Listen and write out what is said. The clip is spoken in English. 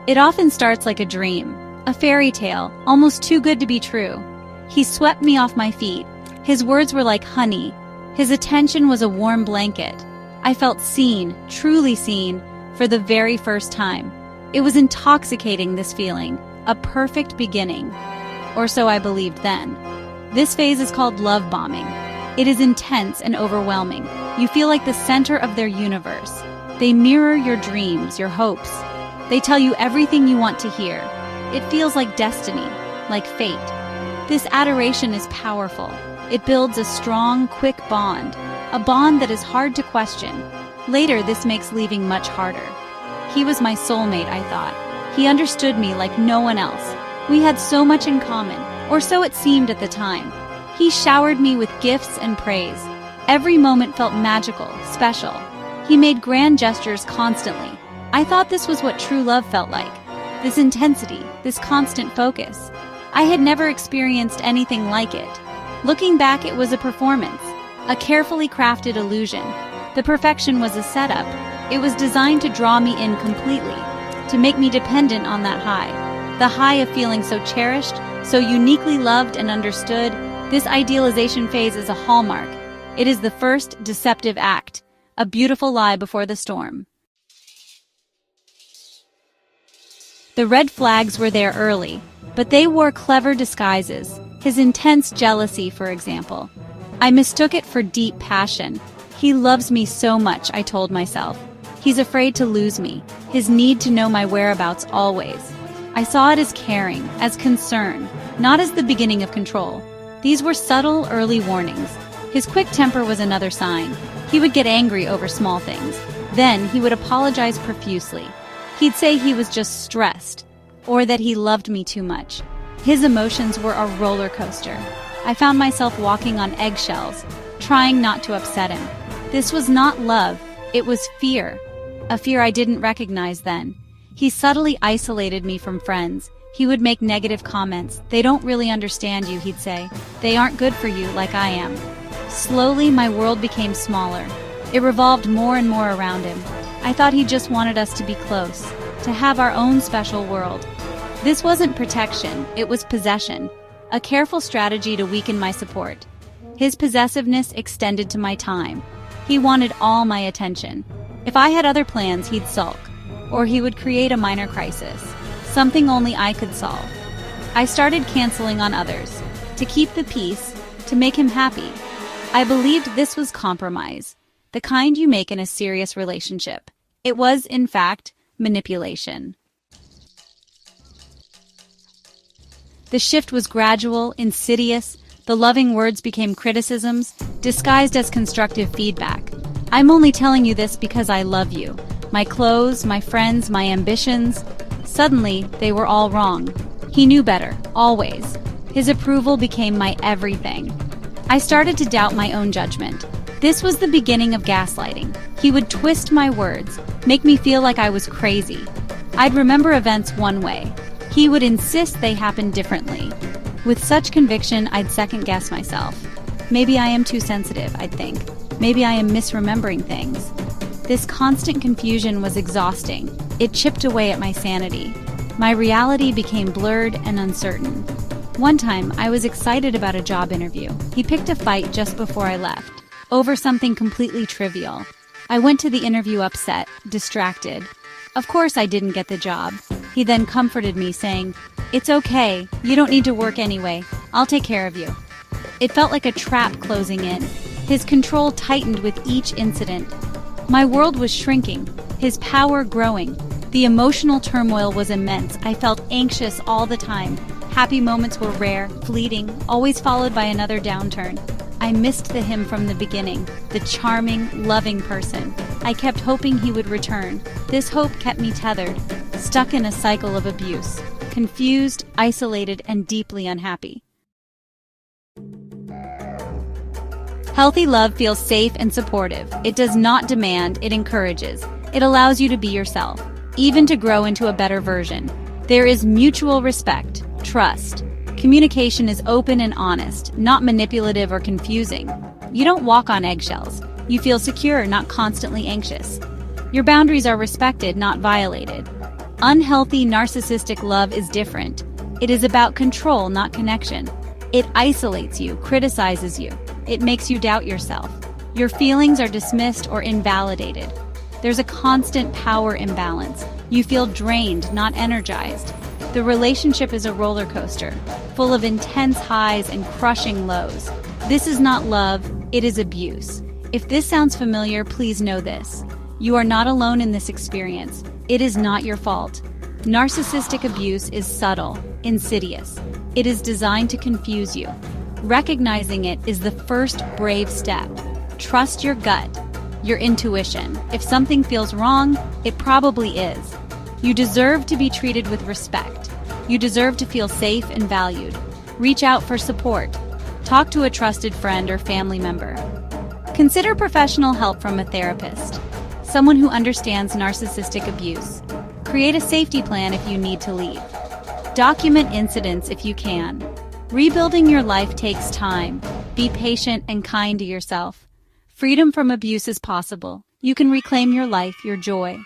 It often starts like a dream, a fairy tale, almost too good to be true. He swept me off my feet. His words were like honey. His attention was a warm blanket. I felt seen, truly seen, for the very first time. It was intoxicating, this feeling, a perfect beginning. Or so I believed then. This phase is called love bombing. It is intense and overwhelming. You feel like the center of their universe. They mirror your dreams, your hopes. They tell you everything you want to hear. It feels like destiny, like fate. This adoration is powerful. It builds a strong, quick bond, a bond that is hard to question. Later, this makes leaving much harder. He was my soulmate, I thought. He understood me like no one else. We had so much in common, or so it seemed at the time. He showered me with gifts and praise. Every moment felt magical, special. He made grand gestures constantly. I thought this was what true love felt like. This intensity, this constant focus. I had never experienced anything like it. Looking back, it was a performance, a carefully crafted illusion. The perfection was a setup. It was designed to draw me in completely, to make me dependent on that high. The high of feeling so cherished, so uniquely loved and understood. This idealization phase is a hallmark. It is the first deceptive act, a beautiful lie before the storm. The red flags were there early, but they wore clever disguises. His intense jealousy, for example. I mistook it for deep passion. He loves me so much, I told myself. He's afraid to lose me, his need to know my whereabouts always. I saw it as caring, as concern, not as the beginning of control. These were subtle, early warnings. His quick temper was another sign. He would get angry over small things. Then he would apologize profusely. He'd say he was just stressed, or that he loved me too much. His emotions were a roller coaster. I found myself walking on eggshells, trying not to upset him. This was not love, it was fear. A fear I didn't recognize then. He subtly isolated me from friends. He would make negative comments. They don't really understand you, he'd say. They aren't good for you like I am. Slowly, my world became smaller. It revolved more and more around him. I thought he just wanted us to be close, to have our own special world. This wasn't protection, it was possession, a careful strategy to weaken my support. His possessiveness extended to my time. He wanted all my attention. If I had other plans, he'd sulk, or he would create a minor crisis, something only I could solve. I started canceling on others, to keep the peace, to make him happy. I believed this was compromise, the kind you make in a serious relationship. It was, in fact, manipulation. The shift was gradual, insidious. The loving words became criticisms, disguised as constructive feedback. I'm only telling you this because I love you. My clothes, my friends, my ambitions. Suddenly, they were all wrong. He knew better, always. His approval became my everything. I started to doubt my own judgment. This was the beginning of gaslighting. He would twist my words, make me feel like I was crazy. I'd remember events one way. He would insist they happened differently. With such conviction, I'd second-guess myself. Maybe I am too sensitive, I'd think. Maybe I am misremembering things. This constant confusion was exhausting. It chipped away at my sanity. My reality became blurred and uncertain. One time, I was excited about a job interview. He picked a fight just before I left, over something completely trivial. I went to the interview upset, distracted. Of course I didn't get the job. He then comforted me, saying, "It's okay, you don't need to work anyway. I'll take care of you." It felt like a trap closing in. His control tightened with each incident. My world was shrinking, his power growing. The emotional turmoil was immense. I felt anxious all the time. Happy moments were rare, fleeting, always followed by another downturn. I missed the him from the beginning, the charming, loving person. I kept hoping he would return. This hope kept me tethered, stuck in a cycle of abuse, confused, isolated, and deeply unhappy. Healthy love feels safe and supportive. It does not demand, it encourages. It allows you to be yourself, even to grow into a better version. There is mutual respect, trust. Communication is open and honest, not manipulative or confusing. You don't walk on eggshells. You feel secure, not constantly anxious. Your boundaries are respected, not violated. Unhealthy narcissistic love is different. It is about control, not connection. It isolates you, criticizes you. It makes you doubt yourself. Your feelings are dismissed or invalidated. There's a constant power imbalance. You feel drained, not energized. The relationship is a roller coaster, full of intense highs and crushing lows. This is not love, it is abuse. If this sounds familiar, please know this. You are not alone in this experience. It is not your fault. Narcissistic abuse is subtle, insidious. It is designed to confuse you. Recognizing it is the first brave step. Trust your gut, your intuition. If something feels wrong, it probably is. You deserve to be treated with respect. You deserve to feel safe and valued. Reach out for support. Talk to a trusted friend or family member. Consider professional help from a therapist, someone who understands narcissistic abuse. Create a safety plan if you need to leave. Document incidents if you can. Rebuilding your life takes time. Be patient and kind to yourself. Freedom from abuse is possible. You can reclaim your life, your joy.